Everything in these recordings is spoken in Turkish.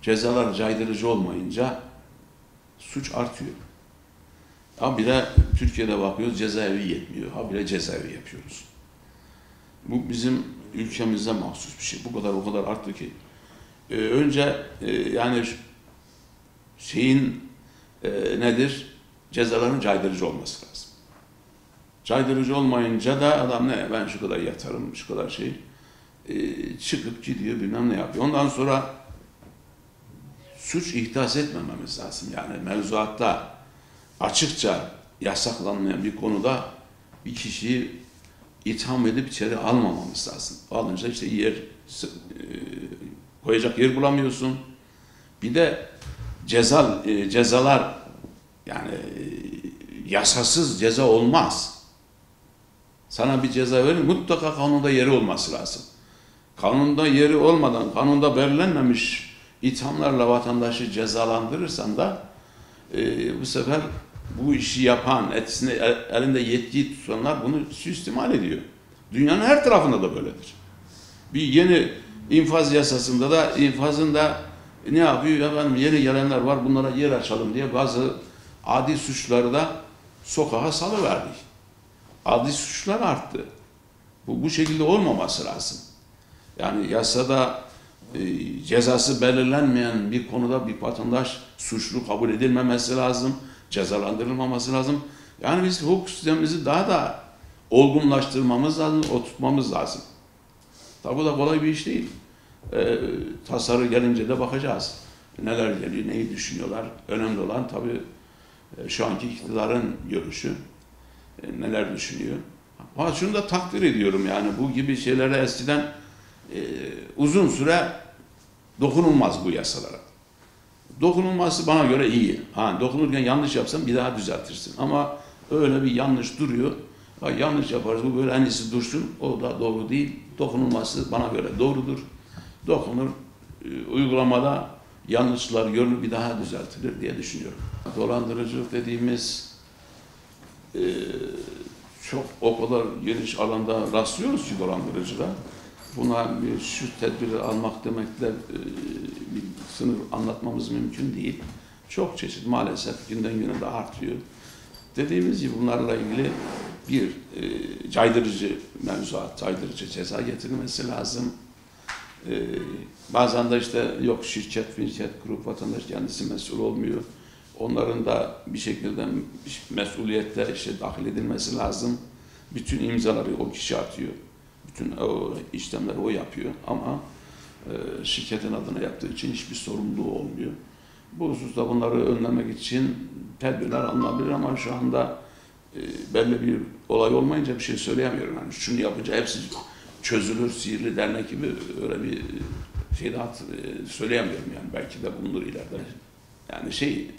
cezalar caydırıcı olmayınca suç artıyor. Habire Türkiye'de bakıyoruz cezaevi yetmiyor. Habire cezaevi yapıyoruz. Bu bizim ülkemize mahsus bir şey. Bu kadar o kadar arttı ki. Önce yani nedir? Cezaların caydırıcı olması lazım. Caydırıcı olmayınca da adam ben şu kadar yatarım, şu kadar çıkıp gidiyor bilmem ne yapıyor. Ondan sonra suç ihdas etmememiz lazım. Yani mevzuatta açıkça yasaklanmayan bir konuda bir kişiyi itham edip içeri almamamız lazım. Alınca koyacak yer bulamıyorsun. Bir de cezalar yani yasasız ceza olmaz. Sana bir ceza verir, mutlaka kanunda yeri olması lazım. Kanunda yeri olmadan, kanunda belirlenmemiş ithamlarla vatandaşı cezalandırırsan da bu sefer bu işi yapan, elinde yetkiyi tutanlar bunu suistimal ediyor. Dünyanın her tarafında da böyledir. Bir yeni infaz yasasında da infazın da ne yapıyor? Efendim, yeni gelenler var, bunlara yer açalım diye bazı adi suçları da sokağa salıverdik. Adi suçlar arttı. Bu şekilde olmaması lazım. Yani yasada cezası belirlenmeyen bir konuda bir vatandaş suçlu kabul edilmemesi lazım, cezalandırılmaması lazım. Yani biz hukuk sistemimizi daha da olgunlaştırmamız lazım, oturtmamız lazım. Tabi bu da kolay bir iş değil. Tasarı gelince de bakacağız. Neler geliyor, neyi düşünüyorlar. Önemli olan tabii şu anki iktidarın görüşü. Neler düşünüyor. Ama şunu da takdir ediyorum yani bu gibi şeylere eskiden uzun süre dokunulmaz bu yasalara. Dokunulması bana göre iyi. Dokunurken yanlış yapsan bir daha düzeltirsin. Ama öyle bir yanlış duruyor. Yanlış yaparız bu böyle en iyisi dursun. O da doğru değil. Dokunulması bana göre doğrudur. Dokunur. Uygulamada yanlışlar görülür bir daha düzeltilir diye düşünüyorum. Dolandırıcılık dediğimiz çok o kadar geniş alanda rastlıyoruz ki dolandırıcıda. Buna şu tedbiri almak demekle bir sınır anlatmamız mümkün değil. Çok çeşit maalesef günden güne de artıyor. Dediğimiz gibi bunlarla ilgili bir caydırıcı mevzuat, caydırıcı ceza getirilmesi lazım. Bazen de yok şirket, grup vatandaş kendisi mesul olmuyor. Onların da bir şekilde mesuliyette dahil edilmesi lazım. Bütün imzaları o kişi atıyor. Bütün o işlemleri o yapıyor ama şirketin adına yaptığı için hiçbir sorumluluğu olmuyor. Bu hususta bunları önlemek için tedbirler alınabilir ama şu anda belli bir olay olmayınca bir şey söyleyemiyorum. Yani şunu yapınca hepsi çözülür, sihirli dernek gibi öyle bir daha söyleyemiyorum yani. Belki de bulunur ileride. Yani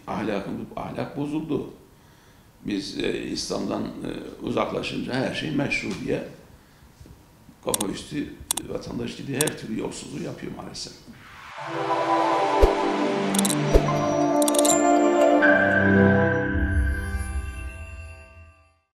ahlak bozuldu. Biz İslam'dan uzaklaşınca her şey meşru diye kafa üstü vatandaş gidiyor her türlü yolsuzluğu yapıyor maalesef.